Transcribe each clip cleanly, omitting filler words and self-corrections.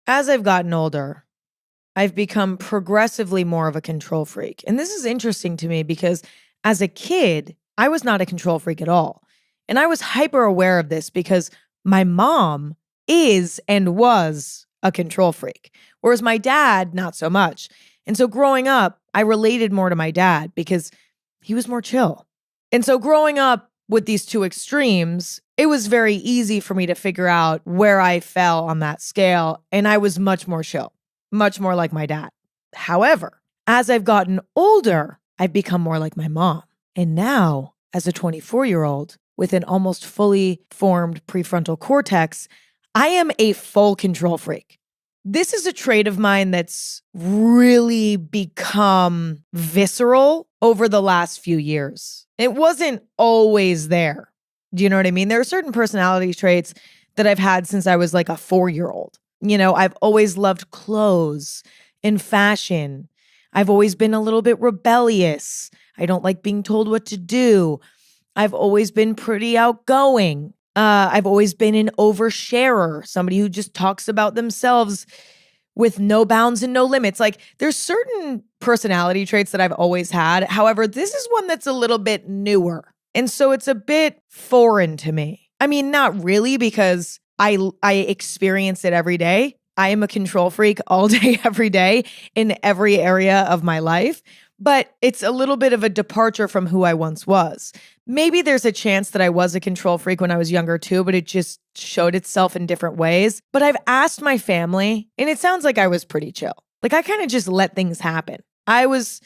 As I've gotten older, I've become progressively more of a control freak. And this is interesting to me because as a kid, I was not a control freak at all. And I was hyper aware of this because my mom is and was a control freak, whereas my dad, not so much. And so growing up, I related more to my dad because he was more chill. And so growing up with these two extremes, it was very easy for me to figure out where I fell on that scale. And I was much more chill, much more like my dad. However, as I've gotten older, I've become more like my mom. And now, as a 24-year-old with an almost fully formed prefrontal cortex, I am a full control freak. This is a trait of mine that's really become visceral over the last few years. It wasn't always there. Do you know what I mean? There are certain personality traits that I've had since I was like a 4-year-old. You know, I've always loved clothes and fashion. I've always been a little bit rebellious. I don't like being told what to do. I've always been pretty outgoing. I've always been an oversharer, somebody who just talks about themselves with no bounds and no limits. Like there's certain personality traits that I've always had. However, this is one that's a little bit newer. And so it's a bit foreign to me. I mean, not really because I experience it every day. I am a control freak all day, every day in every area of my life. But it's a little bit of a departure from who I once was. Maybe there's a chance that I was a control freak when I was younger too, but it just showed itself in different ways. But I've asked my family, and it sounds like I was pretty chill. Like I kind of just let things happen. I was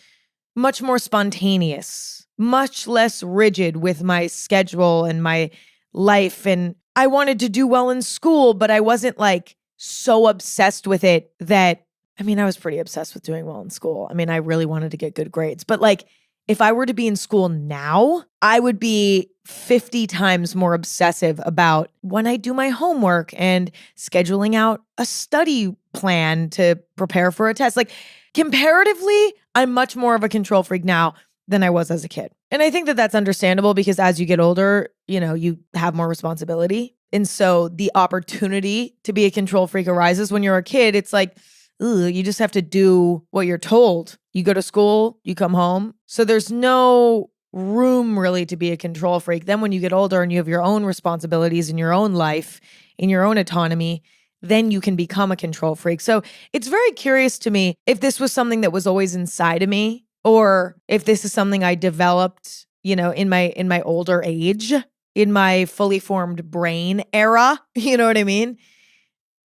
much more spontaneous, much less rigid with my schedule and my life. And I wanted to do well in school, but I wasn't like so obsessed with it that I was pretty obsessed with doing well in school. I really wanted to get good grades. But like, if I were to be in school now, I would be 50 times more obsessive about when I do my homework and scheduling out a study plan to prepare for a test. Like, comparatively, I'm much more of a control freak now than I was as a kid. And I think that that's understandable because as you get older, you have more responsibility. And so the opportunity to be a control freak arises. When you're a kid, it's like, you just have to do what you're told. You go to school, you come home. So there's no room really to be a control freak. Then when you get older and you have your own responsibilities in your own life, in your own autonomy, then you can become a control freak. So it's very curious to me if this was something that was always inside of me or if this is something I developed, in my older age, in my fully formed brain era. You know what I mean?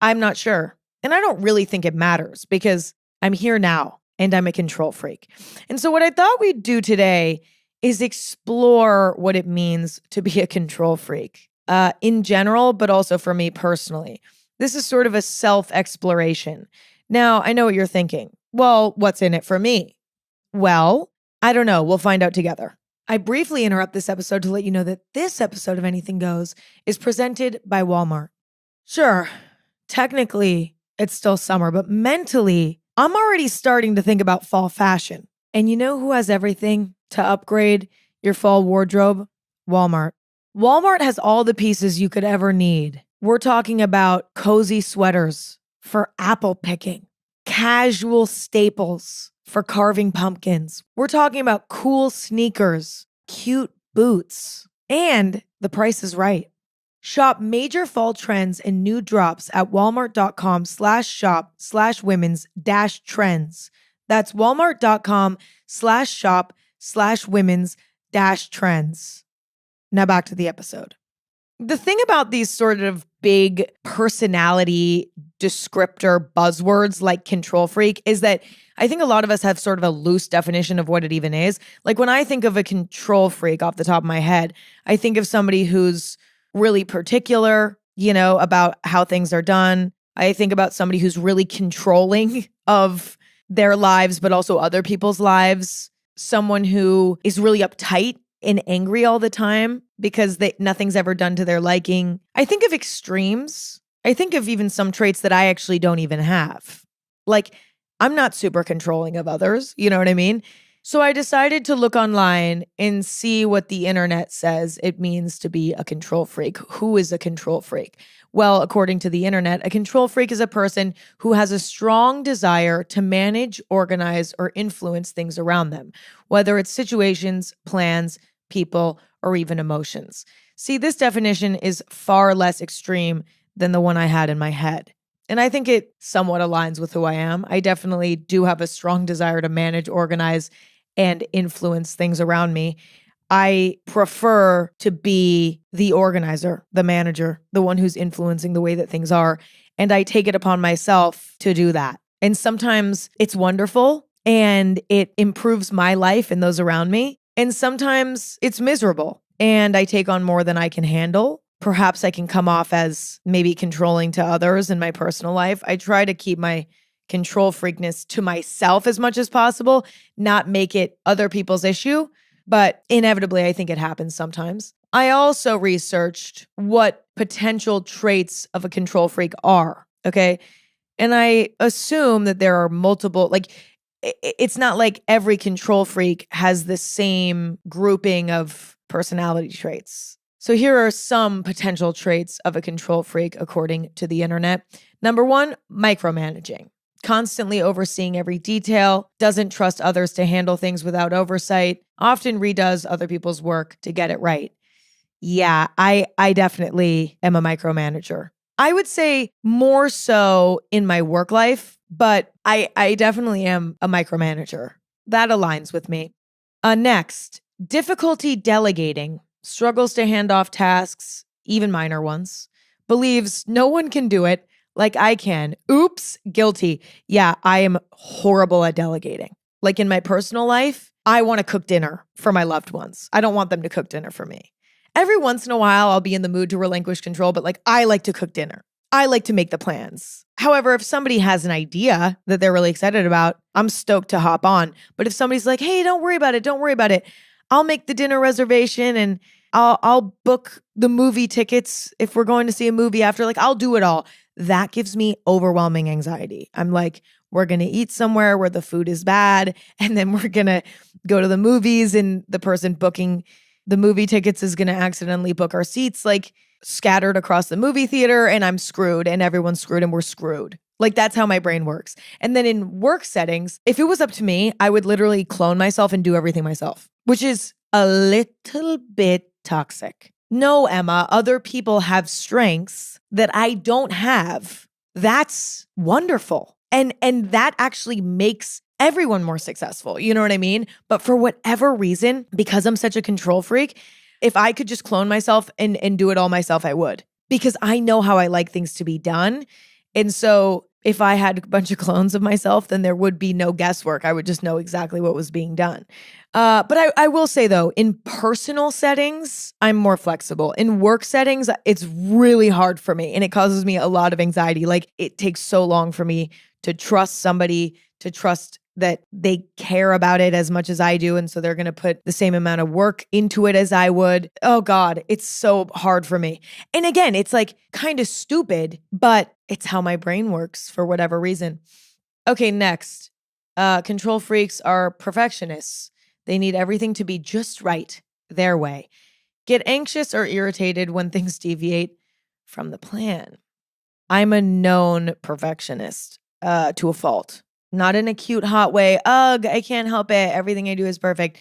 I'm not sure. And I don't really think it matters because I'm here now and I'm a control freak. And so what I thought we'd do today is explore what it means to be a control freak in general, but also for me personally. This is sort of a self-exploration. Now, I know what you're thinking. Well, what's in it for me? Well, I don't know. We'll find out together. I briefly interrupt this episode to let you know that this episode of Anything Goes is presented by Walmart. Sure, technically, it's still summer, but mentally, I'm already starting to think about fall fashion. And you know who has everything to upgrade your fall wardrobe? Walmart. Walmart has all the pieces you could ever need. We're talking about cozy sweaters for apple picking, casual staples for carving pumpkins. We're talking about cool sneakers, cute boots, and the price is right. Shop major fall trends and new drops at walmart.com/shop/women's-trends. That's walmart.com/shop/women's-trends. Now back to the episode. The thing about these sort of big personality descriptor buzzwords like control freak is that I think a lot of us have sort of a loose definition of what it even is. Like when I think of a control freak off the top of my head, I think of somebody who's really particular, about how things are done. I think about somebody who's really controlling of their lives, but also other people's lives. Someone who is really uptight and angry all the time because nothing's ever done to their liking. I think of extremes. I think of even some traits that I actually don't even have. Like, I'm not super controlling of others. You know what I mean? So I decided to look online and see what the internet says it means to be a control freak. Who is a control freak? Well, according to the internet, a control freak is a person who has a strong desire to manage, organize, or influence things around them, whether it's situations, plans, people, or even emotions. See, this definition is far less extreme than the one I had in my head. And I think it somewhat aligns with who I am. I definitely do have a strong desire to manage, organize, and influence things around me. I prefer to be the organizer, the manager, the one who's influencing the way that things are. And I take it upon myself to do that. And sometimes it's wonderful and it improves my life and those around me. And sometimes it's miserable and I take on more than I can handle. Perhaps I can come off as maybe controlling to others in my personal life. I try to keep my control freakness to myself as much as possible, not make it other people's issue. But inevitably, I think it happens sometimes. I also researched what potential traits of a control freak are, okay? And I assume that there are multiple, like, it's not like every control freak has the same grouping of personality traits. So here are some potential traits of a control freak according to the internet. Number 1, micromanaging. Constantly overseeing every detail, doesn't trust others to handle things without oversight, often redoes other people's work to get it right. Yeah, I definitely am a micromanager. I would say more so in my work life, but I definitely am a micromanager. That aligns with me. Next, difficulty delegating, struggles to hand off tasks, even minor ones, believes no one can do it like I can. Oops, guilty. Yeah, I am horrible at delegating. Like in my personal life, I want to cook dinner for my loved ones. I don't want them to cook dinner for me. Every once in a while, I'll be in the mood to relinquish control, but like I like to cook dinner. I like to make the plans. However, if somebody has an idea that they're really excited about, I'm stoked to hop on. But if somebody's like, hey, don't worry about it. I'll make the dinner reservation and I'll book the movie tickets if we're going to see a movie after. Like, I'll do it all. That gives me overwhelming anxiety. I'm like, we're going to eat somewhere where the food is bad, and then we're going to go to the movies, and the person booking the movie tickets is going to accidentally book our seats like scattered across the movie theater, and I'm screwed, and everyone's screwed, and we're screwed. Like, that's how my brain works. And then in work settings, if it was up to me, I would literally clone myself and do everything myself, which is a little bit toxic. No, Emma, other people have strengths that I don't have. That's wonderful. And that actually makes everyone more successful. You know what I mean? But for whatever reason, because I'm such a control freak, if I could just clone myself and do it all myself, I would. Because I know how I like things to be done. And so if I had a bunch of clones of myself, then there would be no guesswork. I would just know exactly what was being done. But I will say, though, in personal settings, I'm more flexible. In work settings, it's really hard for me, and it causes me a lot of anxiety. Like, it takes so long for me to trust somebody, to trust that they care about it as much as I do, and so they're going to put the same amount of work into it as I would. Oh, God, it's so hard for me. And again, it's like kind of stupid, but it's how my brain works for whatever reason. Okay, next. Control freaks are perfectionists. They need everything to be just right, their way. Get anxious or irritated when things deviate from the plan. I'm a known perfectionist to a fault. Not in a cute, hot way. Ugh, I can't help it. Everything I do is perfect.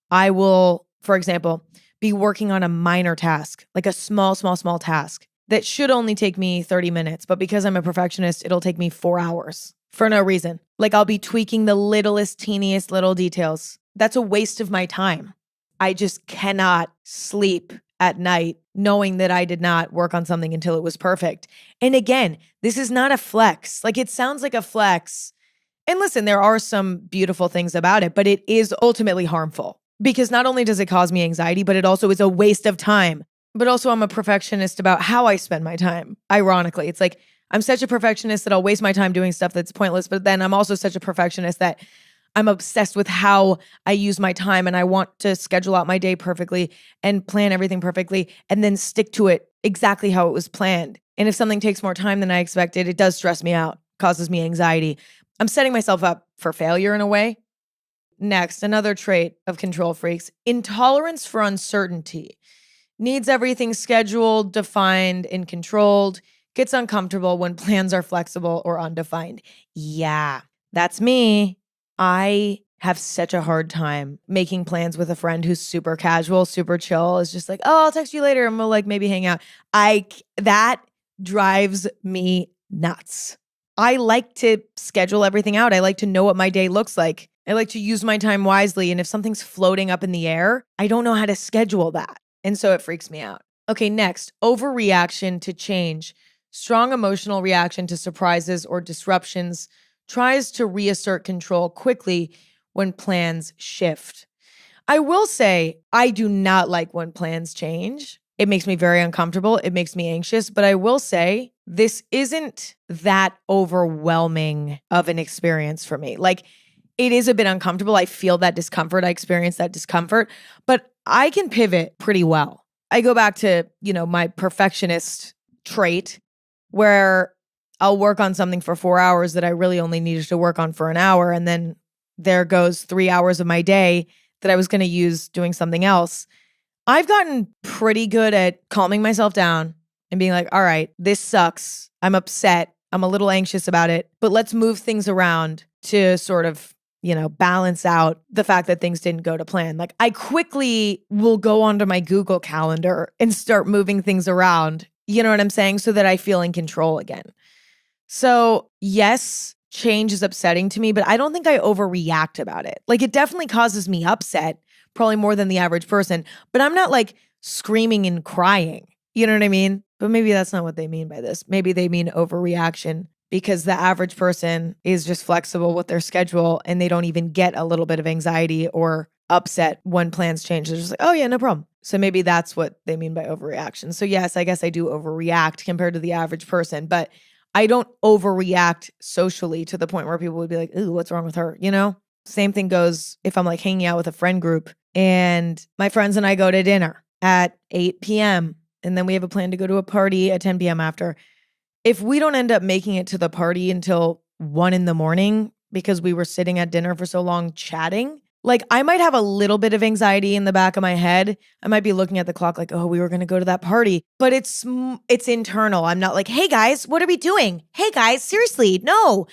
I will, for example, be working on a minor task, like a small task that should only take me 30 minutes. But because I'm a perfectionist, it'll take me 4 hours for no reason. Like, I'll be tweaking the littlest, teeniest little details. That's a waste of my time. I just cannot sleep at night knowing that I did not work on something until it was perfect. And again, this is not a flex. Like, it sounds like a flex. And listen, there are some beautiful things about it, but it is ultimately harmful because not only does it cause me anxiety, but it also is a waste of time. But also, I'm a perfectionist about how I spend my time. Ironically, it's like I'm such a perfectionist that I'll waste my time doing stuff that's pointless. But then I'm also such a perfectionist that I'm obsessed with how I use my time, and I want to schedule out my day perfectly and plan everything perfectly and then stick to it exactly how it was planned. And if something takes more time than I expected, it does stress me out, causes me anxiety. I'm setting myself up for failure in a way. Next, another trait of control freaks, intolerance for uncertainty. needs everything scheduled, defined, and controlled, gets uncomfortable when plans are flexible or undefined. Yeah, that's me. I have such a hard time making plans with a friend who's super casual, super chill. Is just like, oh, I'll text you later and we'll like maybe hang out. That drives me nuts. I like to schedule everything out. I like to know what my day looks like. I like to use my time wisely. And if something's floating up in the air, I don't know how to schedule that. And so it freaks me out. Okay, next, overreaction to change. Strong emotional reaction to surprises or disruptions. Tries to reassert control quickly when plans shift. I will say, I do not like when plans change. It makes me very uncomfortable. It makes me anxious. But I will say, this isn't that overwhelming of an experience for me. Like, it is a bit uncomfortable. I feel that discomfort. I experience that discomfort. But I can pivot pretty well. I go back to, my perfectionist trait where I'll work on something for 4 hours that I really only needed to work on for an hour. And then there goes 3 hours of my day that I was going to use doing something else. I've gotten pretty good at calming myself down and being like, all right, this sucks. I'm upset. I'm a little anxious about it, but let's move things around to sort of, balance out the fact that things didn't go to plan. Like, I quickly will go onto my Google Calendar and start moving things around, you know what I'm saying? So that I feel in control again. So yes, change is upsetting to me, but I don't think I overreact about it. Like, it definitely causes me upset, probably more than the average person, but I'm not like screaming and crying. You know what I mean? But maybe that's not what they mean by this. Maybe they mean overreaction because the average person is just flexible with their schedule and they don't even get a little bit of anxiety or upset when plans change. They're just like, oh yeah, no problem. So maybe that's what they mean by overreaction. So yes, I guess I do overreact compared to the average person, but I don't overreact socially to the point where people would be like, ooh, what's wrong with her? Same thing goes if I'm like hanging out with a friend group and my friends and I go to dinner at 8 p.m. and then we have a plan to go to a party at 10 p.m. after. If we don't end up making it to the party until 1 a.m. because we were sitting at dinner for so long chatting, like I might have a little bit of anxiety in the back of my head. I might be looking at the clock like, oh, we were going to go to that party, but it's internal. I'm not like, hey guys, what are we doing? Hey guys, seriously, no,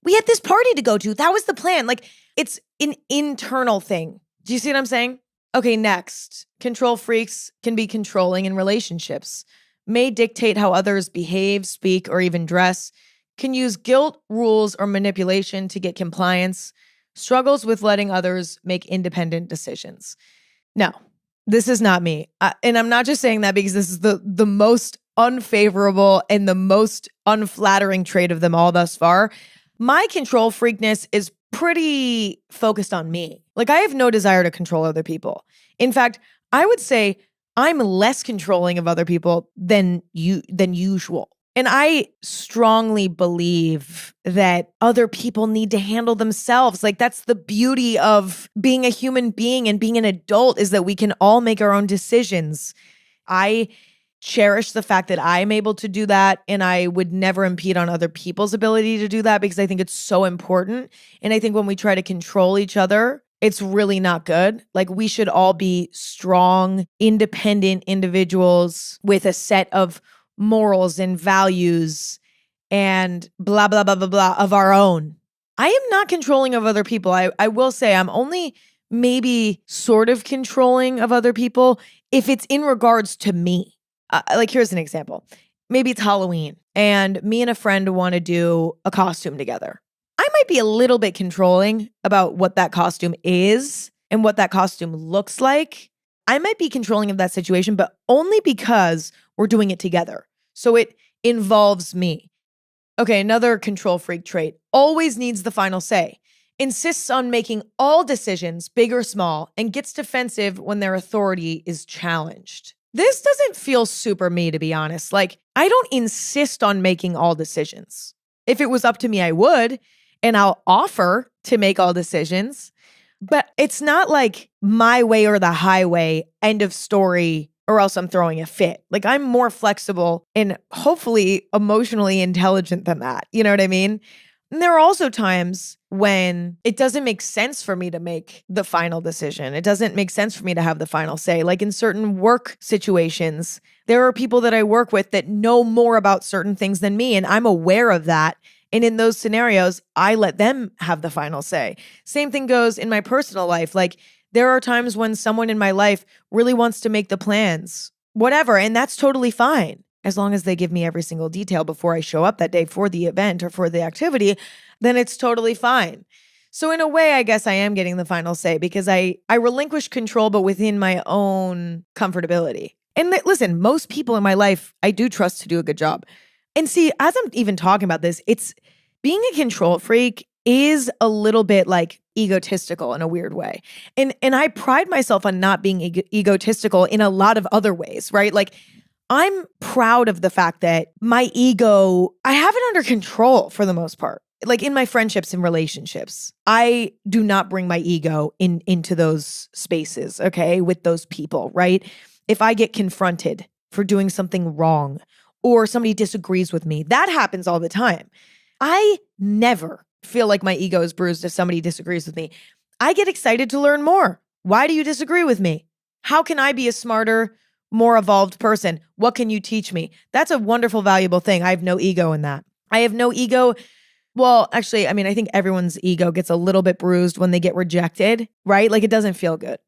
we had this party to go to. That was the plan. Like, it's an internal thing. Do you see what I'm saying? Okay, next. Control freaks can be controlling in relationships, may dictate how others behave, speak, or even dress, can use guilt, rules, or manipulation to get compliance, struggles with letting others make independent decisions. No, this is not me. And I'm not just saying that because this is the most unfavorable and the most unflattering trait of them all thus far. My control freakness is pretty focused on me. Like, I have no desire to control other people. In fact, I would say I'm less controlling of other people than usual. And I strongly believe that other people need to handle themselves. Like, that's the beauty of being a human being and being an adult, is that we can all make our own decisions. I cherish the fact that I'm able to do that, and I would never impede on other people's ability to do that because I think it's so important. And I think when we try to control each other, it's really not good. Like, we should all be strong, independent individuals with a set of morals and values and blah, blah, blah, blah, blah of our own. I am not controlling of other people. I will say I'm only maybe sort of controlling of other people if it's in regards to me. Like, here's an example. Maybe it's Halloween and me and a friend want to do a costume together. I might be a little bit controlling about what that costume is and what that costume looks like. I might be controlling of that situation, but only because we're doing it together. So it involves me. Okay, another control freak trait. Always needs the final say. Insists on making all decisions, big or small, and gets defensive when their authority is challenged. This doesn't feel super me, to be honest. Like, I don't insist on making all decisions. If it was up to me, I would, and I'll offer to make all decisions. But it's not like my way or the highway, end of story, or else I'm throwing a fit. Like, I'm more flexible and hopefully emotionally intelligent than that. You know what I mean? And there are also times when it doesn't make sense for me to make the final decision. It doesn't make sense for me to have the final say. Like in certain work situations, there are people that I work with that know more about certain things than me, and I'm aware of that. And in those scenarios, I let them have the final say. Same thing goes in my personal life. Like there are times when someone in my life really wants to make the plans, whatever, and that's totally fine. As long as they give me every single detail before I show up that day for the event or for the activity, then it's totally fine. So in a way, I guess I am getting the final say because I relinquish control, but within my own comfortability. And listen, most people in my life, I do trust to do a good job. And see, as I'm even talking about this, it's being a control freak is a little bit like egotistical in a weird way. And I pride myself on not being egotistical in a lot of other ways, right? Like I'm proud of the fact that my ego, I have it under control for the most part. Like in my friendships and relationships, I do not bring my ego into those spaces, okay, with those people, right? If I get confronted for doing something wrong or somebody disagrees with me, that happens all the time. I never feel like my ego is bruised if somebody disagrees with me. I get excited to learn more. Why do you disagree with me? How can I be a smarter, more evolved person? What can you teach me? That's a wonderful, valuable thing. I have no ego in that. I have no ego. Well, actually, I mean, I think everyone's ego gets a little bit bruised when they get rejected, right? Like it doesn't feel good.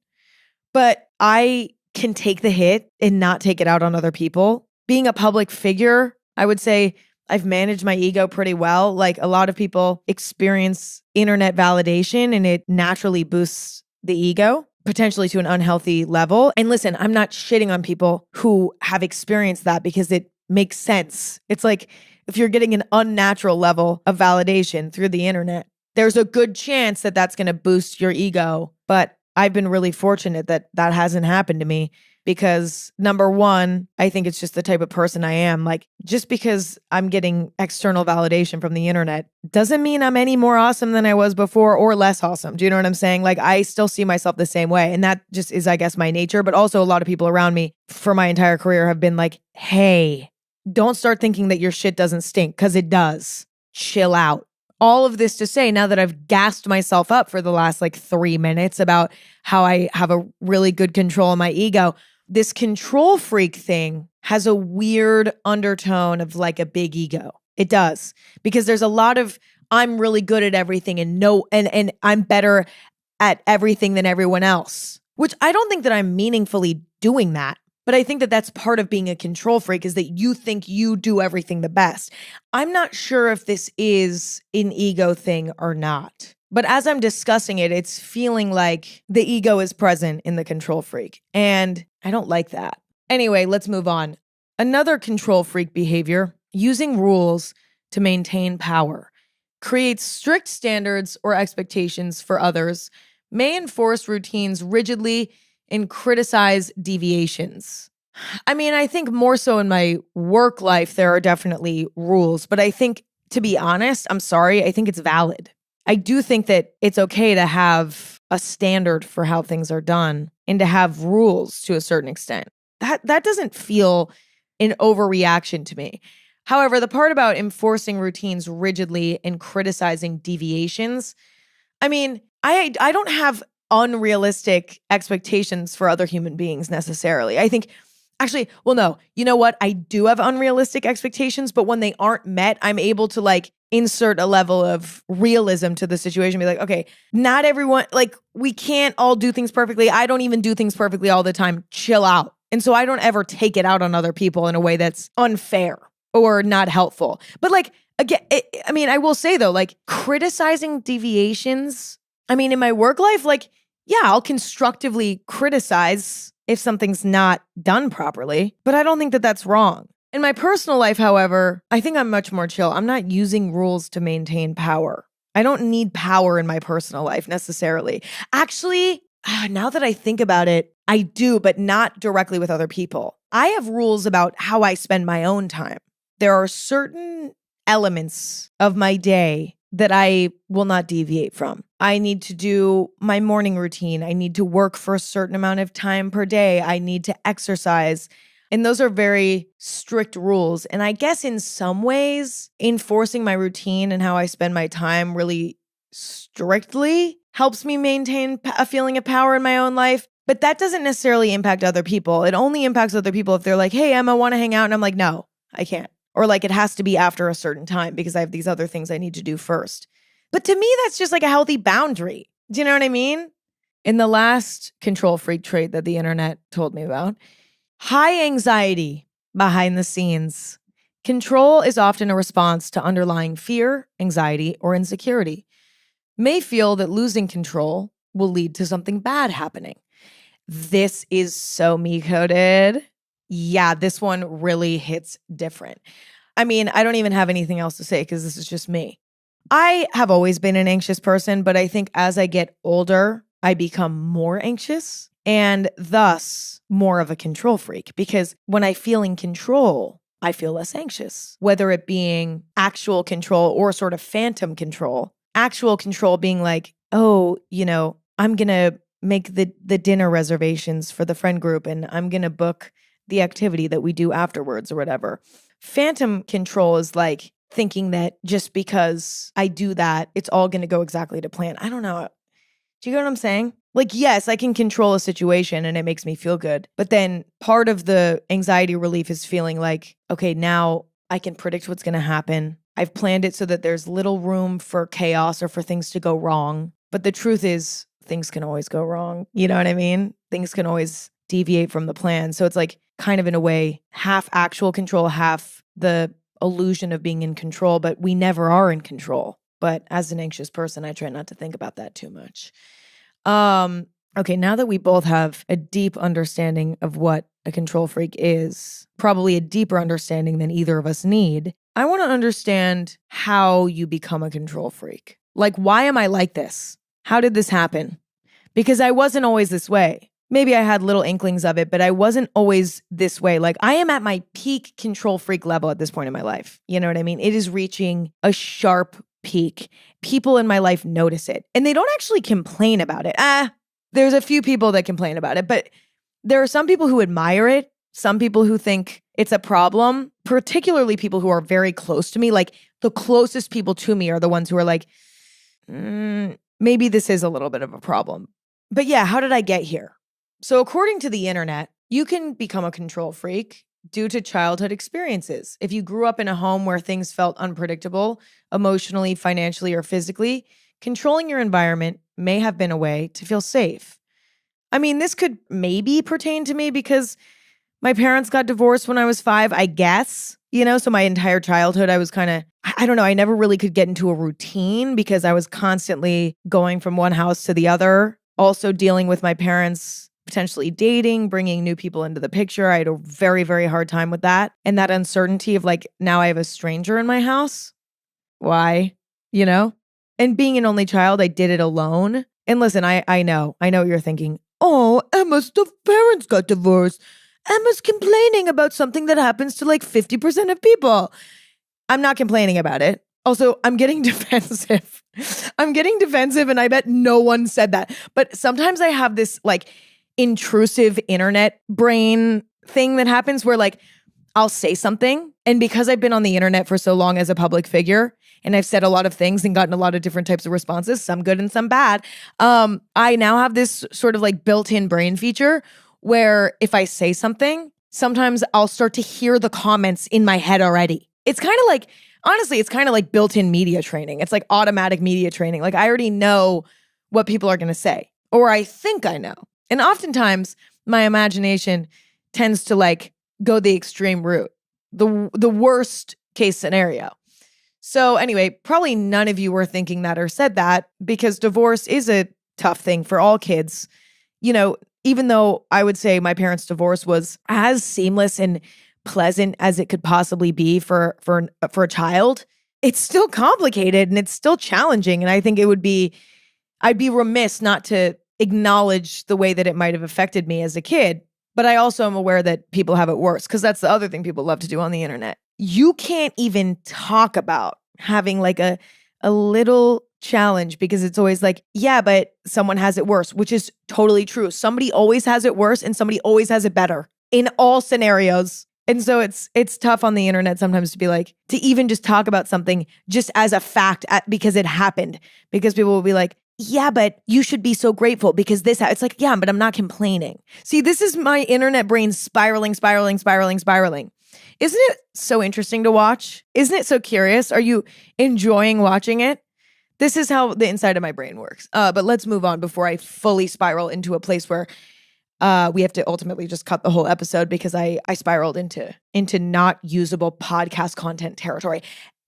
But I can take the hit and not take it out on other people. Being a public figure, I would say I've managed my ego pretty well. Like a lot of people experience internet validation and it naturally boosts the ego, potentially to an unhealthy level. And listen, I'm not shitting on people who have experienced that because it makes sense. It's like if you're getting an unnatural level of validation through the internet, there's a good chance that that's going to boost your ego. But I've been really fortunate that that hasn't happened to me because number one, I think it's just the type of person I am. Like just because I'm getting external validation from the internet doesn't mean I'm any more awesome than I was before or less awesome. Do you know what I'm saying? Like I still see myself the same way. And that just is, I guess, my nature. But also a lot of people around me for my entire career have been like, hey, don't start thinking that your shit doesn't stink because it does. Chill out. All of this to say, now that I've gassed myself up for the last like 3 minutes about how I have a really good control of my ego, this control freak thing has a weird undertone of like a big ego. It does. Because there's a lot of, I'm really good at everything and I'm better at everything than everyone else, which I don't think that I'm meaningfully doing that. But I think that that's part of being a control freak is that you think you do everything the best. I'm not sure if this is an ego thing or not. But as I'm discussing it, it's feeling like the ego is present in the control freak. And I don't like that. Anyway, let's move on. Another control freak behavior, using rules to maintain power, creates strict standards or expectations for others, may enforce routines rigidly, and criticize deviations. I mean, I think more so in my work life, there are definitely rules, but I think, to be honest, I'm sorry, I think it's valid. I do think that it's okay to have a standard for how things are done and to have rules to a certain extent. That doesn't feel an overreaction to me. However, the part about enforcing routines rigidly and criticizing deviations, I mean, I don't have unrealistic expectations for other human beings necessarily. I think actually, well, no, you know what? I do have unrealistic expectations, but when they aren't met, I'm able to like insert a level of realism to the situation. Be like, okay, not everyone, like we can't all do things perfectly. I don't even do things perfectly all the time. Chill out. And so I don't ever take it out on other people in a way that's unfair or not helpful. But like, again, I mean, I will say though, like criticizing deviations, I mean, in my work life, like, yeah, I'll constructively criticize if something's not done properly, but I don't think that that's wrong. In my personal life, however, I think I'm much more chill. I'm not using rules to maintain power. I don't need power in my personal life necessarily. Actually, now that I think about it, I do, but not directly with other people. I have rules about how I spend my own time. There are certain elements of my day that I will not deviate from. I need to do my morning routine. I need to work for a certain amount of time per day. I need to exercise. And those are very strict rules. And I guess in some ways, enforcing my routine and how I spend my time really strictly helps me maintain a feeling of power in my own life. But that doesn't necessarily impact other people. It only impacts other people if they're like, hey, Emma, want to hang out? And I'm like, no, I can't. Or like it has to be after a certain time because I have these other things I need to do first. But to me, that's just like a healthy boundary. Do you know what I mean? In the last control freak trait that the internet told me about, high anxiety behind the scenes. Control is often a response to underlying fear, anxiety, or insecurity. May feel that losing control will lead to something bad happening. This is so me coded. Yeah, this one really hits different. I mean, I don't even have anything else to say because this is just me. I have always been an anxious person, but I think as I get older, I become more anxious and thus more of a control freak because when I feel in control, I feel less anxious, whether it being actual control or sort of phantom control. Actual control being like, oh, I'm going to make the dinner reservations for the friend group and I'm going to book the activity that we do afterwards or whatever. Phantom control is like thinking that just because I do that, it's all going to go exactly to plan. I don't know. Do you get what I'm saying? Like, yes, I can control a situation and it makes me feel good. But then part of the anxiety relief is feeling like, okay, now I can predict what's going to happen. I've planned it so that there's little room for chaos or for things to go wrong. But the truth is, things can always go wrong. You know what I mean? Things can always deviate from the plan. So it's like kind of in a way, half actual control, half the illusion of being in control, but we never are in control. But as an anxious person, I try not to think about that too much. Okay, now that we both have a deep understanding of what a control freak is, probably a deeper understanding than either of us need, I want to understand how you become a control freak. Like, why am I like this? How did this happen? Because I wasn't always this way. Maybe I had little inklings of it, but I wasn't always this way. Like, I am at my peak control freak level at this point in my life. You know what I mean? It is reaching a sharp peak. People in my life notice it, and they don't actually complain about it. There's a few people that complain about it, but there are some people who admire it, some people who think it's a problem, particularly people who are very close to me. Like, the closest people to me are the ones who are like, maybe this is a little bit of a problem. But yeah, how did I get here? So according to the internet, you can become a control freak due to childhood experiences. If you grew up in a home where things felt unpredictable, emotionally, financially, or physically, controlling your environment may have been a way to feel safe. I mean, this could maybe pertain to me because my parents got divorced when I was 5, I guess. So my entire childhood, I was kind of, I don't know, I never really could get into a routine because I was constantly going from one house to the other. Also dealing with my parents potentially dating, bringing new people into the picture. I had a very, very hard time with that. And that uncertainty of like, now I have a stranger in my house. Why? And being an only child, I did it alone. And listen, I know what you're thinking. Oh, Emma's parents got divorced. Emma's complaining about something that happens to like 50% of people. I'm not complaining about it. Also, I'm getting defensive. And I bet no one said that. But sometimes I have this like intrusive internet brain thing that happens where like I'll say something. And because I've been on the internet for so long as a public figure and I've said a lot of things and gotten a lot of different types of responses, some good and some bad, I now have this sort of like built-in brain feature where if I say something, sometimes I'll start to hear the comments in my head already. It's kind of like, honestly, it's kind of like built-in media training. It's like automatic media training. Like I already know what people are going to say, or I think I know. And oftentimes my imagination tends to like go the extreme route, the worst case scenario. So anyway, probably none of you were thinking that or said that because divorce is a tough thing for all kids. Even though I would say my parents' divorce was as seamless and pleasant as it could possibly be for a child, it's still complicated and it's still challenging. And I think I'd be remiss not to acknowledge the way that it might have affected me as a kid. But I also am aware that people have it worse because that's the other thing people love to do on the internet. You can't even talk about having like a little challenge because it's always like, yeah, but someone has it worse, which is totally true. Somebody always has it worse and somebody always has it better in all scenarios. And so it's tough on the internet sometimes to be like, to even just talk about something just as a fact because it happened. Because people will be like, yeah, but you should be so grateful because this, it's like, yeah, but I'm not complaining. See, this is my internet brain spiraling. Isn't it so interesting to watch? Isn't it so curious? Are you enjoying watching it? This is how the inside of my brain works. But let's move on before I fully spiral into a place where we have to ultimately just cut the whole episode because I spiraled into not usable podcast content territory.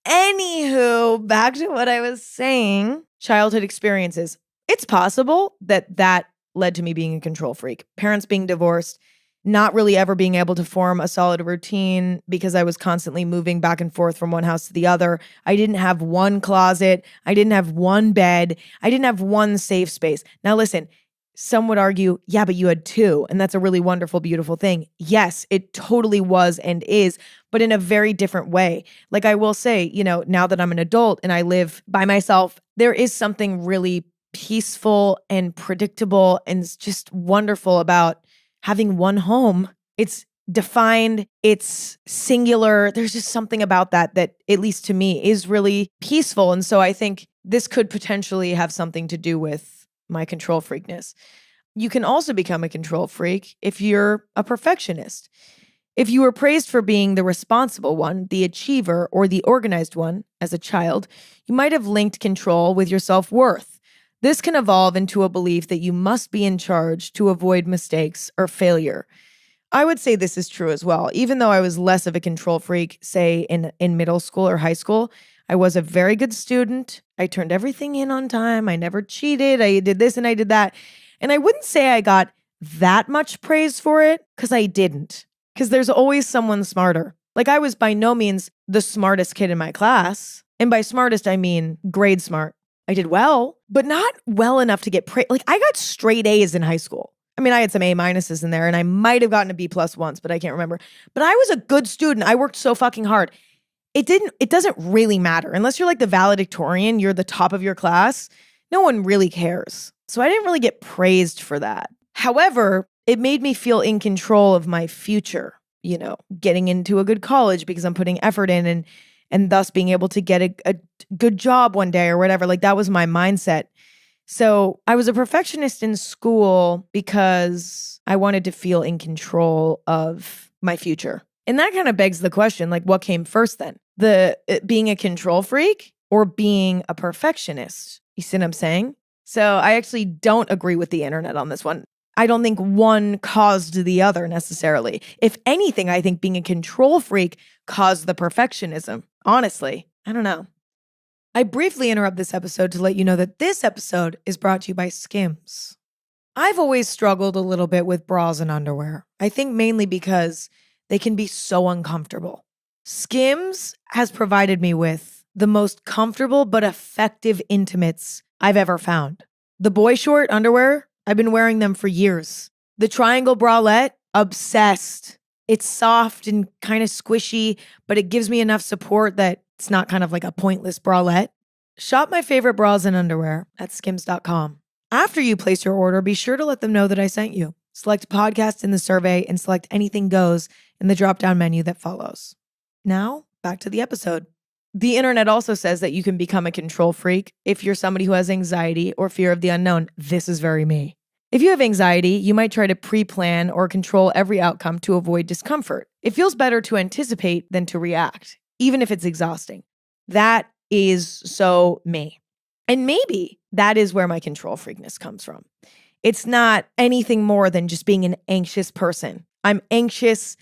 Anywho, back to what I was saying. Childhood experiences. It's possible that led to me being a control freak. Parents being divorced, not really ever being able to form a solid routine because I was constantly moving back and forth from one house to the other. I didn't have one closet. I didn't have one bed. I didn't have one safe space. Now listen, some would argue, yeah, but you had two, and that's a really wonderful, beautiful thing. Yes, it totally was and is, but in a very different way. Like I will say, now that I'm an adult and I live by myself, there is something really peaceful and predictable and just wonderful about having one home. It's defined, it's singular. There's just something about that, at least to me, is really peaceful. And so I think this could potentially have something to do with my control freakness. You can also become a control freak if you're a perfectionist. If you were praised for being the responsible one, the achiever, or the organized one as a child, you might have linked control with your self-worth. This can evolve into a belief that you must be in charge to avoid mistakes or failure. I would say this is true as well. Even though I was less of a control freak, say in middle school or high school, I was a very good student. I turned everything in on time. I never cheated. I did this and I did that. And I wouldn't say I got that much praise for it because I didn't. Because there's always someone smarter. Like I was by no means the smartest kid in my class. And by smartest, I mean grade smart. I did well, but not well enough to get praise. Like I got straight A's in high school. I mean, I had some A minuses in there and I might have gotten a B plus once, but I can't remember. But I was a good student. I worked so fucking hard. It doesn't really matter. Unless you're like the valedictorian, you're the top of your class, no one really cares. So I didn't really get praised for that. However, it made me feel in control of my future, getting into a good college because I'm putting effort in and thus being able to get a good job one day or whatever. Like that was my mindset. So I was a perfectionist in school because I wanted to feel in control of my future. And that kind of begs the question, like, what came first then? Being a control freak or being a perfectionist? You see what I'm saying? So I actually don't agree with the internet on this one. I don't think one caused the other necessarily. If anything, I think being a control freak caused the perfectionism. Honestly, I don't know. I briefly interrupt this episode to let you know that this episode is brought to you by SKIMS. I've always struggled a little bit with bras and underwear. I think mainly because they can be so uncomfortable. SKIMS has provided me with the most comfortable but effective intimates I've ever found. The boy short underwear, I've been wearing them for years. The triangle bralette, obsessed. It's soft and kind of squishy, but it gives me enough support that it's not kind of like a pointless bralette. Shop my favorite bras and underwear at skims.com. After you place your order, be sure to let them know that I sent you. Select podcast in the survey and select anything goes in the drop-down menu that follows. Now, back to the episode. The internet also says that you can become a control freak if you're somebody who has anxiety or fear of the unknown. This is very me. If you have anxiety, you might try to pre-plan or control every outcome to avoid discomfort. It feels better to anticipate than to react, even if it's exhausting. That is so me. And maybe that is where my control freakness comes from. It's not anything more than just being an anxious person. I'm anxious,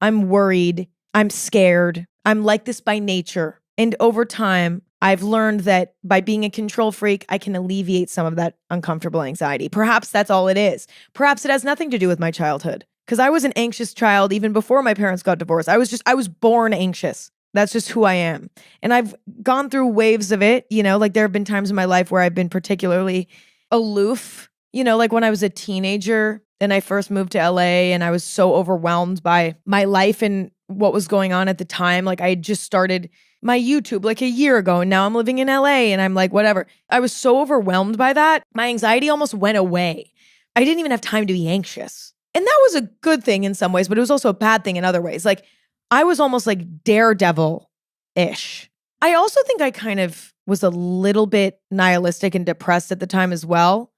I'm worried, I'm scared. I'm like this by nature. And over time, I've learned that by being a control freak, I can alleviate some of that uncomfortable anxiety. Perhaps that's all it is. Perhaps it has nothing to do with my childhood. Because I was an anxious child even before my parents got divorced. I was born anxious. That's just who I am. And I've gone through waves of it, like there have been times in my life where I've been particularly aloof, like when I was a teenager and I first moved to LA and I was so overwhelmed by my life and what was going on at the time. Like I had just started my YouTube like a year ago and now I'm living in LA and I'm like, whatever. I was so overwhelmed by that. My anxiety almost went away. I didn't even have time to be anxious. And that was a good thing in some ways, but it was also a bad thing in other ways. Like I was almost like daredevil-ish. I also think I kind of was a little bit nihilistic and depressed at the time as well.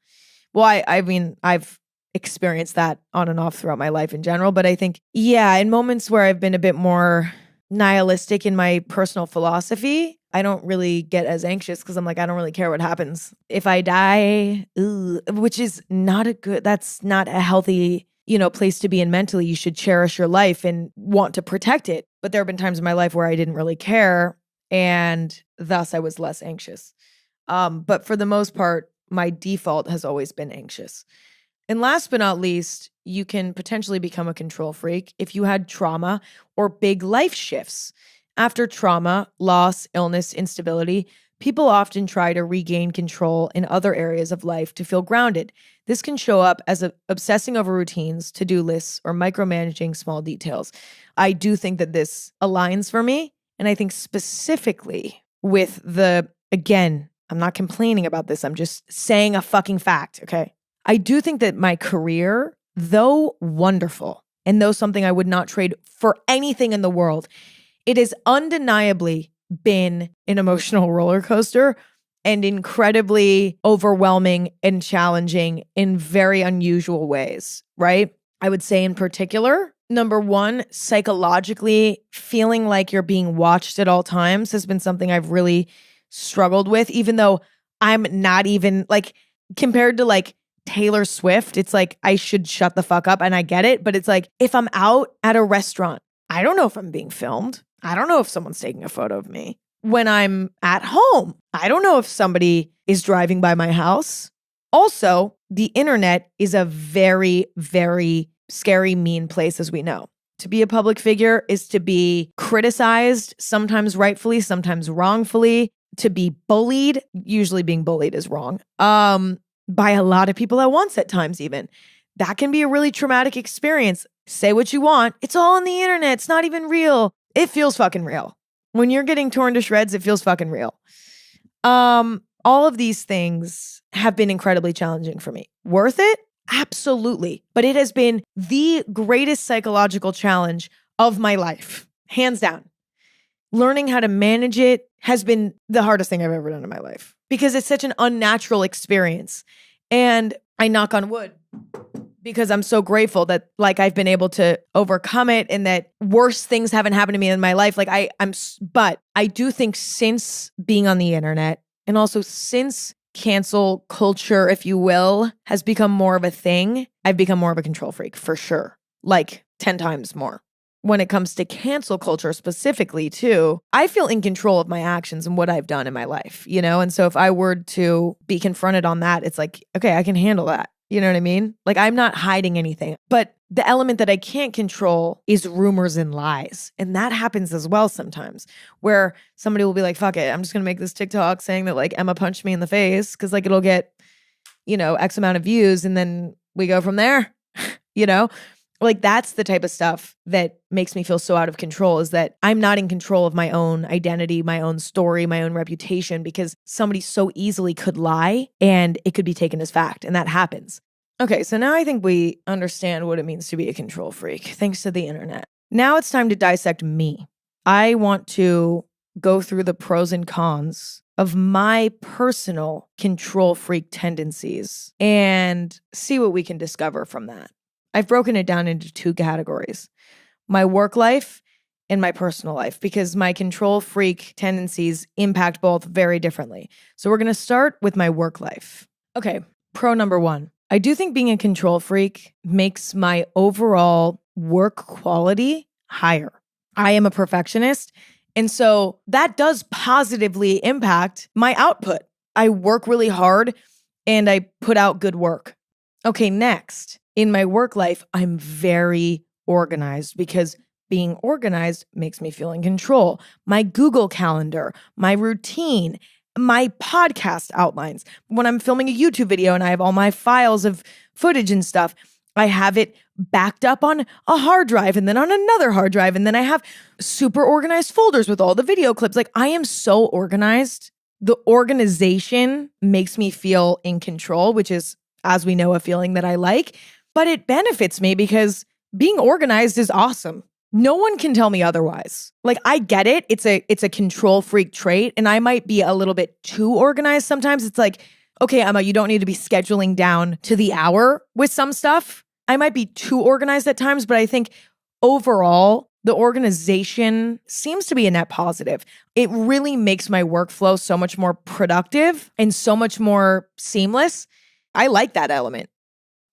Well, I mean, I've experienced that on and off throughout my life in general. But I think, yeah, in moments where I've been a bit more nihilistic in my personal philosophy, I don't really get as anxious because I'm like, I don't really care what happens. If I die, which is that's not a healthy, place to be in mentally. You should cherish your life and want to protect it. But there have been times in my life where I didn't really care, and thus I was less anxious. But for the most part, my default has always been anxious. And last but not least, you can potentially become a control freak if you had trauma or big life shifts. After trauma, loss, illness, instability, people often try to regain control in other areas of life to feel grounded. This can show up as obsessing over routines, to-do lists, or micromanaging small details. I do think that this aligns for me. And I think specifically with again, I'm not complaining about this. I'm just saying a fucking fact, okay? I do think that my career, though wonderful, and though something I would not trade for anything in the world, it has undeniably been an emotional roller coaster and incredibly overwhelming and challenging in very unusual ways, right? I would say in particular, number one, psychologically feeling like you're being watched at all times has been something I've really struggled with, even though I'm not even like compared to like Taylor Swift, it's like I should shut the fuck up and I get it. But it's like if I'm out at a restaurant, I don't know if I'm being filmed. I don't know if someone's taking a photo of me. When I'm at home, I don't know if somebody is driving by my house. Also, the internet is a very, very scary, mean place, as we know. To be a public figure is to be criticized, sometimes rightfully, sometimes wrongfully, to be bullied. Usually being bullied is wrong. By a lot of people at once at times even. That can be a really traumatic experience. Say what you want. It's all on the internet. It's not even real. It feels fucking real. When you're getting torn to shreds, it feels fucking real. All of these things have been incredibly challenging for me. Worth it? Absolutely. But it has been the greatest psychological challenge of my life. Hands down. Learning how to manage it has been the hardest thing I've ever done in my life because it's such an unnatural experience. And I knock on wood because I'm so grateful that like I've been able to overcome it and that worse things haven't happened to me in my life. Like but I do think since being on the internet and also since cancel culture, if you will, has become more of a thing, I've become more of a control freak for sure. Like 10 times more. When it comes to cancel culture specifically too, I feel in control of my actions and what I've done in my life, And so if I were to be confronted on that, it's like, okay, I can handle that. You know what I mean? Like I'm not hiding anything. But the element that I can't control is rumors and lies. And that happens as well sometimes where somebody will be like, fuck it, I'm just going to make this TikTok saying that like Emma punched me in the face because like it'll get, X amount of views and then we go from there, Like that's the type of stuff that makes me feel so out of control is that I'm not in control of my own identity, my own story, my own reputation because somebody so easily could lie and it could be taken as fact. And that happens. Okay, so now I think we understand what it means to be a control freak, thanks to the internet. Now it's time to dissect me. I want to go through the pros and cons of my personal control freak tendencies and see what we can discover from that. I've broken it down into two categories, my work life and my personal life, because my control freak tendencies impact both very differently. So we're going to start with my work life. Okay, pro number one. I do think being a control freak makes my overall work quality higher. I am a perfectionist, and so that does positively impact my output. I work really hard and I put out good work. Okay, next. In my work life, I'm very organized because being organized makes me feel in control. My Google Calendar, my routine, my podcast outlines. When I'm filming a YouTube video and I have all my files of footage and stuff, I have it backed up on a hard drive and then on another hard drive. And then I have super organized folders with all the video clips. Like I am so organized. The organization makes me feel in control, which is, as we know, a feeling that I like. but it benefits me because being organized is awesome. No one can tell me otherwise. Like, I get it. It's a control freak trait, and I might be a little bit too organized sometimes. It's like, okay, Emma, you don't need to be scheduling down to the hour with some stuff. I might be too organized at times, but I think overall, the organization seems to be a net positive. It really makes my workflow so much more productive and so much more seamless. I like that element.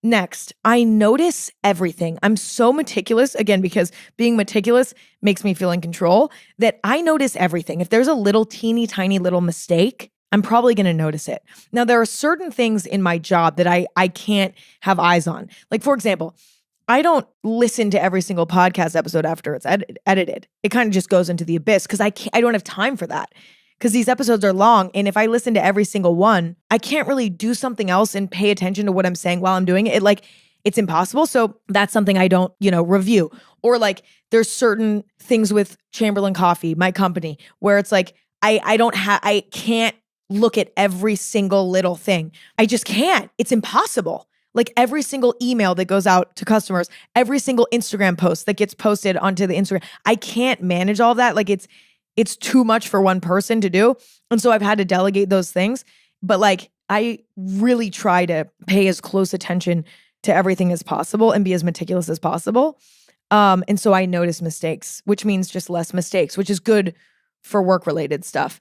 Next, I notice everything. I'm so meticulous, again, because being meticulous makes me feel in control, that I notice everything. If there's a little teeny tiny little mistake, I'm probably going to notice it. Now, there are certain things in my job that I can't have eyes on. Like, for example, I don't listen to every single podcast episode after it's edited. It kind of just goes into the abyss because I don't have time for that. Because these episodes are long, and if I listen to every single one, I can't really do something else and pay attention to what I'm saying while I'm doing it. It's impossible. So that's something I don't, review. Or like, there's certain things with Chamberlain Coffee, my company, where it's like, I can't look at every single little thing. I just can't. It's impossible. Like, every single email that goes out to customers, every single Instagram post that gets posted onto the Instagram, I can't manage all that. Like, it's too much for one person to do. And so I've had to delegate those things. But like, I really try to pay as close attention to everything as possible and be as meticulous as possible. And so I notice mistakes, which means just less mistakes, which is good for work-related stuff.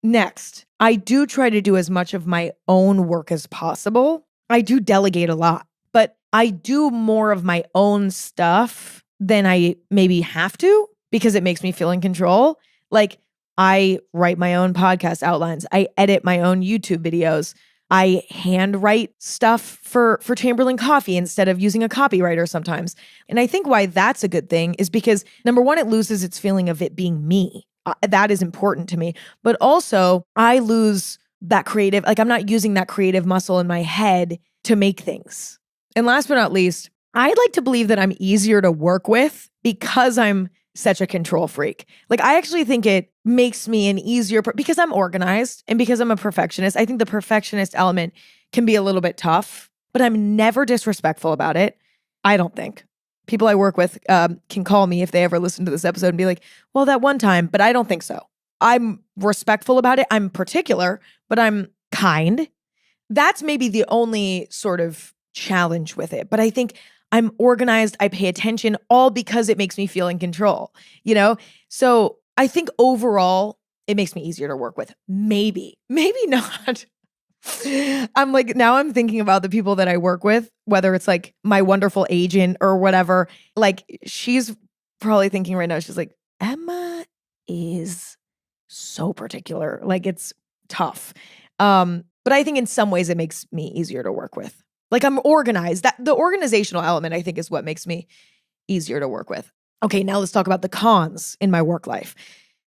Next, I do try to do as much of my own work as possible. I do delegate a lot, but I do more of my own stuff than I maybe have to, because it makes me feel in control. Like, I write my own podcast outlines. I edit my own YouTube videos. I handwrite stuff for Chamberlain Coffee instead of using a copywriter sometimes. And I think why that's a good thing is because, number one, it loses its feeling of it being me. That is important to me. But also, I lose that creative, like, I'm not using that creative muscle in my head to make things. And last but not least, I'd like to believe that I'm easier to work with because I'm such a control freak. Like, I actually think it makes me an easier, because I'm organized and because I'm a perfectionist. I think the perfectionist element can be a little bit tough, but I'm never disrespectful about it. I don't think. People I work with can call me if they ever listen to this episode and be like, well, that one time, but I don't think so. I'm respectful about it. I'm particular, but I'm kind. That's maybe the only sort of challenge with it. But I think I'm organized, I pay attention, all because it makes me feel in control, So I think overall, it makes me easier to work with. Maybe not. Now I'm thinking about the people that I work with, whether it's like my wonderful agent or whatever. Like, she's probably thinking right now, she's like, Emma is so particular. Like, it's tough. But I think in some ways it makes me easier to work with. Like, I'm organized. That the organizational element, I think, is what makes me easier to work with. Okay, now let's talk about the cons in my work life.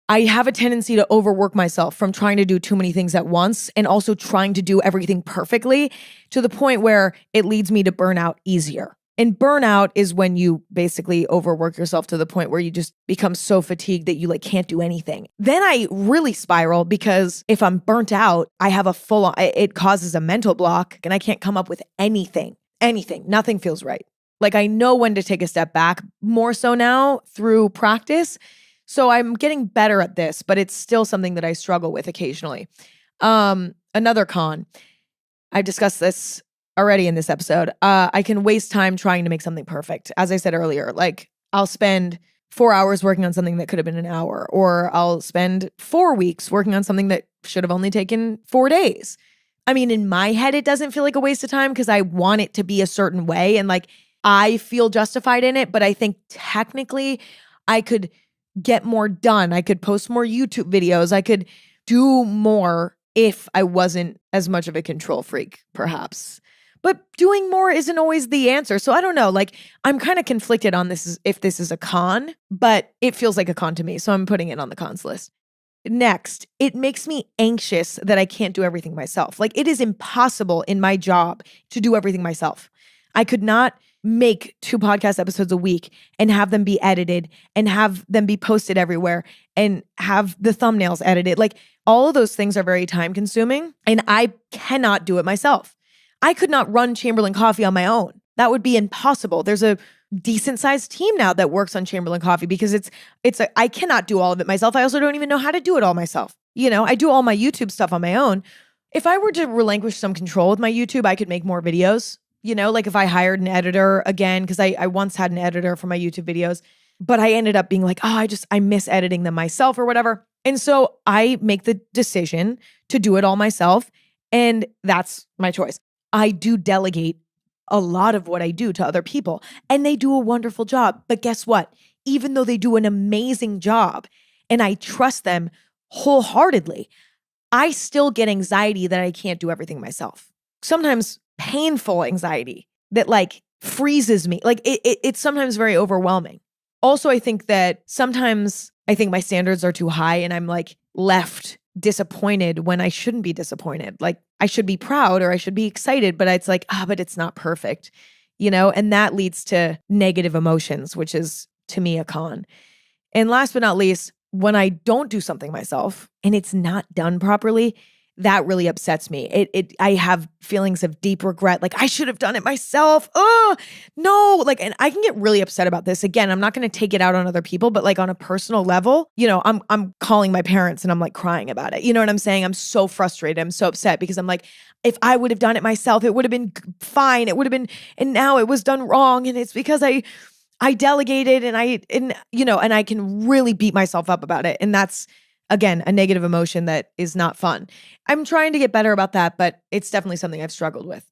I have a tendency to overwork myself from trying to do too many things at once and also trying to do everything perfectly to the point where it leads me to burnout easier. And burnout is when you basically overwork yourself to the point where you just become so fatigued that you can't do anything. Then I really spiral because if I'm burnt out, I have it causes a mental block and I can't come up with anything. Nothing feels right. Like, I know when to take a step back more so now through practice. So I'm getting better at this, but it's still something that I struggle with occasionally. Another con, I've discussed this already in this episode. I can waste time trying to make something perfect. As I said earlier, like, I'll spend 4 hours working on something that could have been an hour, or I'll spend 4 weeks working on something that should have only taken 4 days. I mean, in my head, it doesn't feel like a waste of time because I want it to be a certain way and I feel justified in it. But I think technically I could get more done. I could post more YouTube videos. I could do more if I wasn't as much of a control freak, perhaps. But doing more isn't always the answer. So I don't know. I'm kind of conflicted on this, if this is a con, but it feels like a con to me. So I'm putting it on the cons list. Next, it makes me anxious that I can't do everything myself. It is impossible in my job to do everything myself. I could not make 2 podcast episodes a week and have them be edited and have them be posted everywhere and have the thumbnails edited. All of those things are very time consuming and I cannot do it myself. I could not run Chamberlain Coffee on my own. That would be impossible. There's a decent sized team now that works on Chamberlain Coffee because I cannot do all of it myself. I also don't even know how to do it all myself. I do all my YouTube stuff on my own. If I were to relinquish some control with my YouTube, I could make more videos. Like if I hired an editor again, because I once had an editor for my YouTube videos, but I ended up being like, I miss editing them myself or whatever. And so I make the decision to do it all myself. And that's my choice. I do delegate a lot of what I do to other people, and they do a wonderful job. But guess what? Even though they do an amazing job and I trust them wholeheartedly, I still get anxiety that I can't do everything myself. Sometimes painful anxiety that like freezes me. Like it's sometimes very overwhelming. Also, I think that sometimes I think my standards are too high and I'm like left disappointed when I shouldn't be disappointed. Like I should be proud or I should be excited, but it's like, but it's not perfect, and that leads to negative emotions, which is to me a con. And last but not least, when I don't do something myself and it's not done properly, that really upsets me. I have feelings of deep regret. Like I should have done it myself. Oh, no. Like, and I can get really upset about this. Again, I'm not going to take it out on other people, but like on a personal level, I'm calling my parents and I'm like crying about it. You know what I'm saying? I'm so frustrated. I'm so upset because I'm like, if I would have done it myself, it would have been fine. It would have been, and now it was done wrong. And it's because I delegated and I can really beat myself up about it. And that's, again, a negative emotion that is not fun. I'm trying to get better about that, but it's definitely something I've struggled with.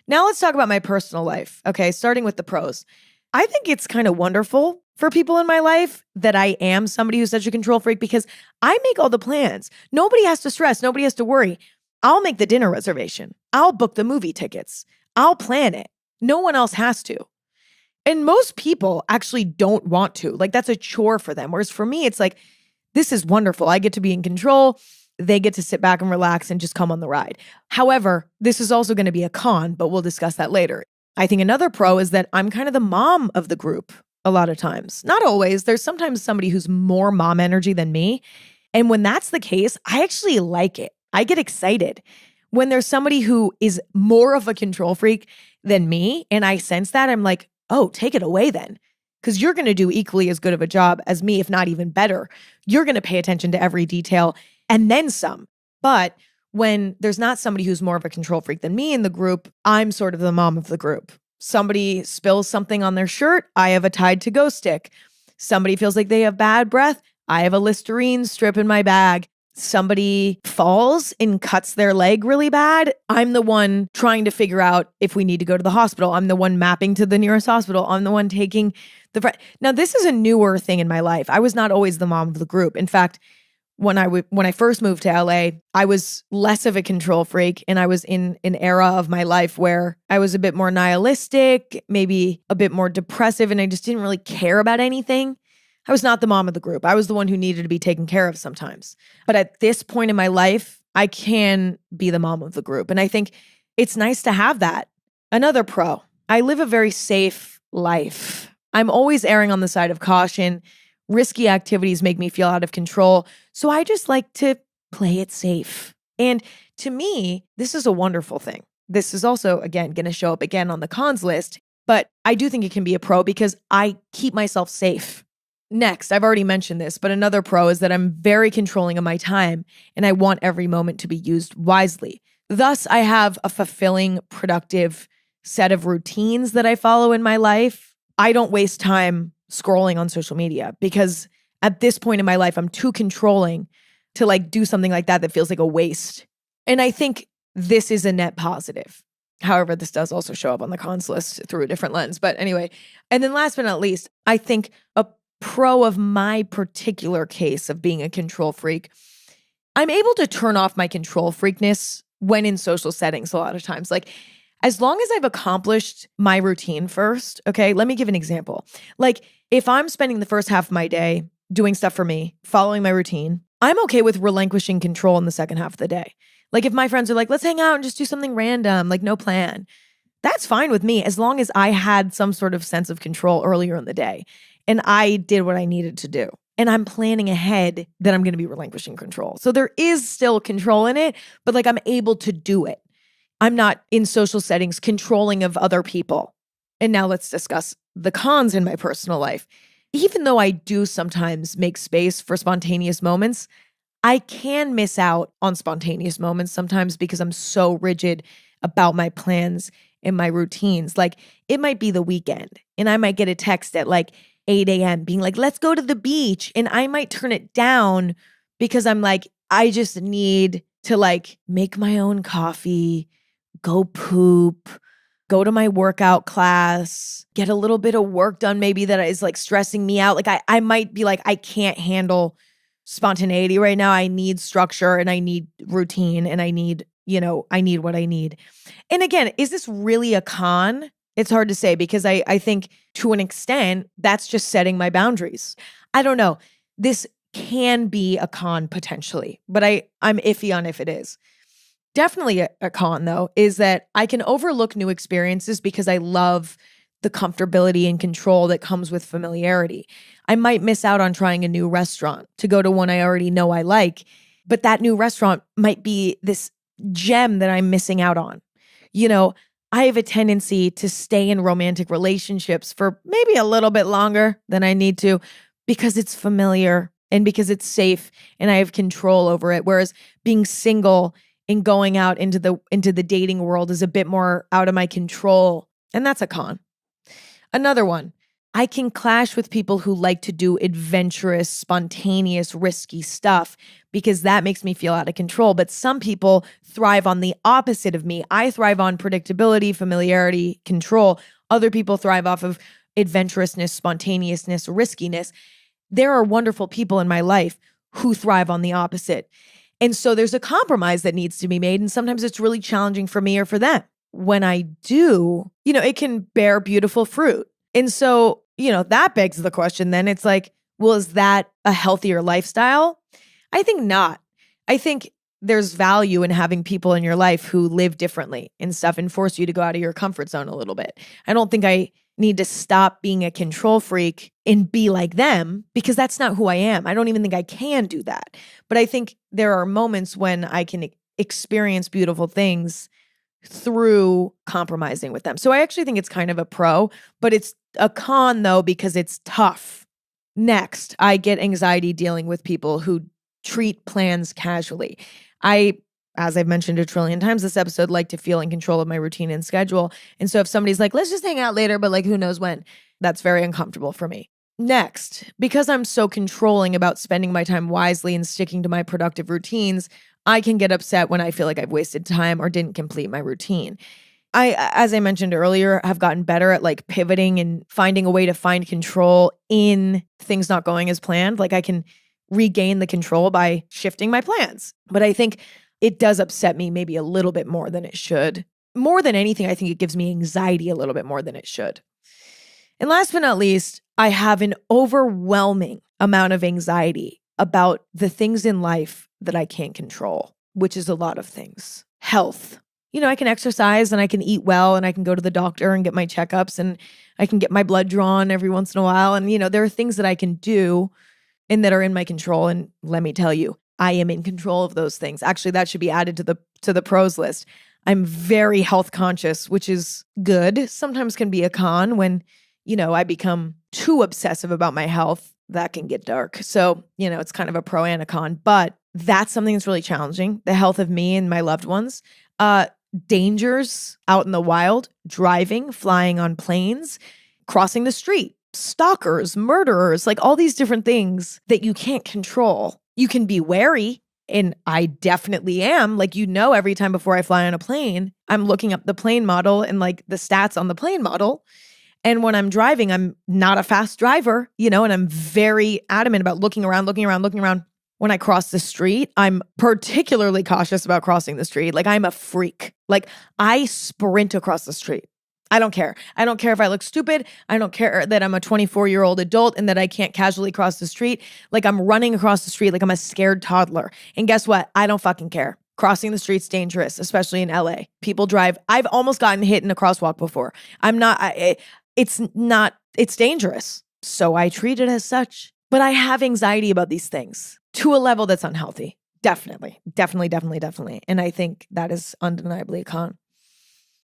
Now let's talk about my personal life. Okay, starting with the pros. I think it's kind of wonderful for people in my life that I am somebody who's such a control freak because I make all the plans. Nobody has to stress. Nobody has to worry. I'll make the dinner reservation. I'll book the movie tickets. I'll plan it. No one else has to. And most people actually don't want to. Like that's a chore for them. Whereas for me, it's like, this is wonderful. I get to be in control. They get to sit back and relax and just come on the ride. However, this is also going to be a con, but we'll discuss that later. I think another pro is that I'm kind of the mom of the group a lot of times. Not always. There's sometimes somebody who's more mom energy than me. And when that's the case, I actually like it. I get excited. When there's somebody who is more of a control freak than me, and I sense that, I'm like, oh, take it away then. Because you're going to do equally as good of a job as me, if not even better. You're going to pay attention to every detail and then some. But when there's not somebody who's more of a control freak than me in the group, I'm sort of the mom of the group. Somebody spills something on their shirt, I have a Tide to Go stick. Somebody feels like they have bad breath, I have a Listerine strip in my bag. Somebody falls and cuts their leg really bad, I'm the one trying to figure out if we need to go to the hospital. I'm the one mapping to the nearest hospital. I'm the one taking Now, this is a newer thing in my life. I was not always the mom of the group. In fact, when I first moved to LA, I was less of a control freak, and I was in an era of my life where I was a bit more nihilistic, maybe a bit more depressive, and I just didn't really care about anything. I was not the mom of the group. I was the one who needed to be taken care of sometimes. But at this point in my life, I can be the mom of the group. And I think it's nice to have that. Another pro, I live a very safe life. I'm always erring on the side of caution. Risky activities make me feel out of control. So I just like to play it safe. And to me, this is a wonderful thing. This is also, again, going to show up again on the cons list. But I do think it can be a pro because I keep myself safe. Next, I've already mentioned this, but another pro is that I'm very controlling of my time and I want every moment to be used wisely. Thus, I have a fulfilling, productive set of routines that I follow in my life. I don't waste time scrolling on social media because at this point in my life, I'm too controlling to like do something like that feels like a waste. And I think this is a net positive. However, this does also show up on the cons list through a different lens. But anyway, and then last but not least, I think a pro of my particular case of being a control freak, I'm able to turn off my control freakness when in social settings a lot of times. Like, as long as I've accomplished my routine first, okay, let me give an example. Like, if I'm spending the first half of my day doing stuff for me, following my routine, I'm okay with relinquishing control in the second half of the day. Like, if my friends are like, let's hang out and just do something random, like no plan, that's fine with me as long as I had some sort of sense of control earlier in the day and I did what I needed to do. And I'm planning ahead that I'm going to be relinquishing control. So there is still control in it, but like I'm able to do it. I'm not in social settings controlling of other people. And now let's discuss the cons in my personal life. Even though I do sometimes make space for spontaneous moments, I can miss out on spontaneous moments sometimes because I'm so rigid about my plans and my routines. Like it might be the weekend and I might get a text at like 8 a.m. being like, let's go to the beach. And I might turn it down because I'm like, I just need to like make my own coffee, go poop, go to my workout class, get a little bit of work done maybe that is like stressing me out. Like I might be like, I can't handle spontaneity right now. I need structure and I need routine and I need what I need. And again, is this really a con? It's hard to say because I think to an extent, that's just setting my boundaries. I don't know. This can be a con potentially, but I'm iffy on if it is. Definitely a con though, is that I can overlook new experiences because I love the comfortability and control that comes with familiarity. I might miss out on trying a new restaurant to go to one I already know I like, but that new restaurant might be this gem that I'm missing out on. I have a tendency to stay in romantic relationships for maybe a little bit longer than I need to because it's familiar and because it's safe and I have control over it. Whereas being single and going out into the dating world is a bit more out of my control. And that's a con. Another one, I can clash with people who like to do adventurous, spontaneous, risky stuff because that makes me feel out of control. But some people thrive on the opposite of me. I thrive on predictability, familiarity, control. Other people thrive off of adventurousness, spontaneousness, riskiness. There are wonderful people in my life who thrive on the opposite. And so there's a compromise that needs to be made. And sometimes it's really challenging for me or for them. When I do, it can bear beautiful fruit. And so, that begs the question then. It's like, well, is that a healthier lifestyle? I think not. I think there's value in having people in your life who live differently and stuff and force you to go out of your comfort zone a little bit. I don't think I need to stop being a control freak and be like them because that's not who I am. I don't even think I can do that. But I think there are moments when I can experience beautiful things through compromising with them. So I actually think it's kind of a pro, but it's a con though because it's tough. Next, I get anxiety dealing with people who treat plans casually. As I've mentioned a trillion times this episode, like to feel in control of my routine and schedule. And so if somebody's like, let's just hang out later, but like who knows when, that's very uncomfortable for me. Next, because I'm so controlling about spending my time wisely and sticking to my productive routines, I can get upset when I feel like I've wasted time or didn't complete my routine. As I mentioned earlier, have gotten better at like pivoting and finding a way to find control in things not going as planned. Like I can regain the control by shifting my plans. But I think it does upset me maybe a little bit more than it should. More than anything, I think it gives me anxiety a little bit more than it should. And last but not least, I have an overwhelming amount of anxiety about the things in life that I can't control, which is a lot of things. Health. I can exercise and I can eat well and I can go to the doctor and get my checkups and I can get my blood drawn every once in a while. And, there are things that I can do and that are in my control. And let me tell you, I am in control of those things. Actually, that should be added to the pros list. I'm very health conscious, which is good. Sometimes can be a con when, I become too obsessive about my health. That can get dark. So, it's kind of a pro and a con, but that's something that's really challenging. The health of me and my loved ones. Dangers out in the wild, driving, flying on planes, crossing the street, stalkers, murderers, like all these different things that you can't control. You can be wary, and I definitely am. Like, every time before I fly on a plane, I'm looking up the plane model and like the stats on the plane model. And when I'm driving, I'm not a fast driver, and I'm very adamant about looking around. When I cross the street, I'm particularly cautious about crossing the street. Like I'm a freak. Like I sprint across the street. I don't care. I don't care if I look stupid. I don't care that I'm a 24-year-old adult and that I can't casually cross the street. Like I'm running across the street like I'm a scared toddler. And guess what? I don't fucking care. Crossing the street's dangerous, especially in LA. People drive. I've almost gotten hit in a crosswalk before. It's dangerous. So I treat it as such. But I have anxiety about these things to a level that's unhealthy. Definitely. And I think that is undeniably a con.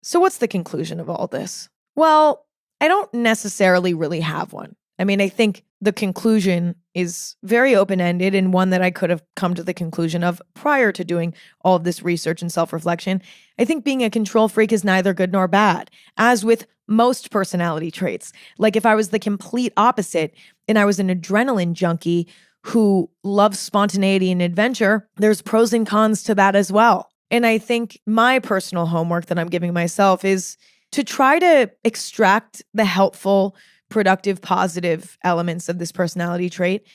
So what's the conclusion of all this? Well, I don't necessarily really have one. I mean, I think the conclusion is very open-ended and one that I could have come to the conclusion of prior to doing all of this research and self-reflection. I think being a control freak is neither good nor bad, as with most personality traits. Like if I was the complete opposite and I was an adrenaline junkie who loves spontaneity and adventure, there's pros and cons to that as well. And I think my personal homework that I'm giving myself is to try to extract the helpful, productive, positive elements of this personality trait,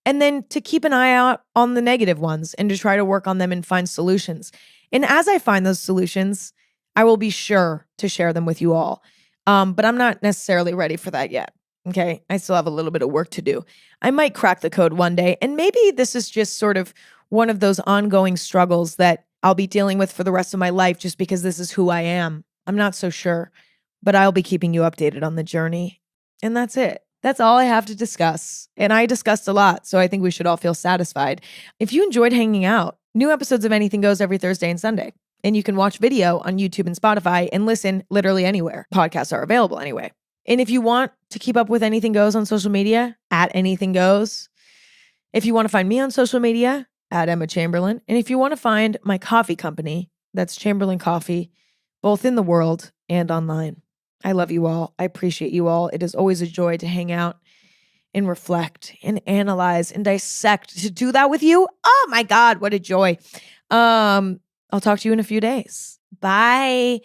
and then to keep an eye out on the negative ones and to try to work on them and find solutions. And as I find those solutions, I will be sure to share them with you all. But I'm not necessarily ready for that yet. Okay, I still have a little bit of work to do. I might crack the code one day, and maybe this is just sort of one of those ongoing struggles that I'll be dealing with for the rest of my life just because this is who I am. I'm not so sure, but I'll be keeping you updated on the journey. And that's it. That's all I have to discuss. And I discussed a lot, so I think we should all feel satisfied. If you enjoyed hanging out, new episodes of Anything Goes every Thursday and Sunday. And you can watch video on YouTube and Spotify and listen literally anywhere. Podcasts are available anyway. And if you want to keep up with Anything Goes on social media, at Anything Goes. If you want to find me on social media, at Emma Chamberlain. And if you want to find my coffee company, that's Chamberlain Coffee, both in the world and online. I love you all. I appreciate you all. It is always a joy to hang out and reflect and analyze and dissect. To do that with you, oh my God, what a joy. I'll talk to you in a few days. Bye.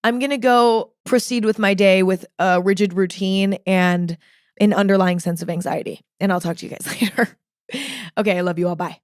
I'm going to go proceed with my day with a rigid routine and an underlying sense of anxiety. And I'll talk to you guys later. Okay, I love you all. Bye.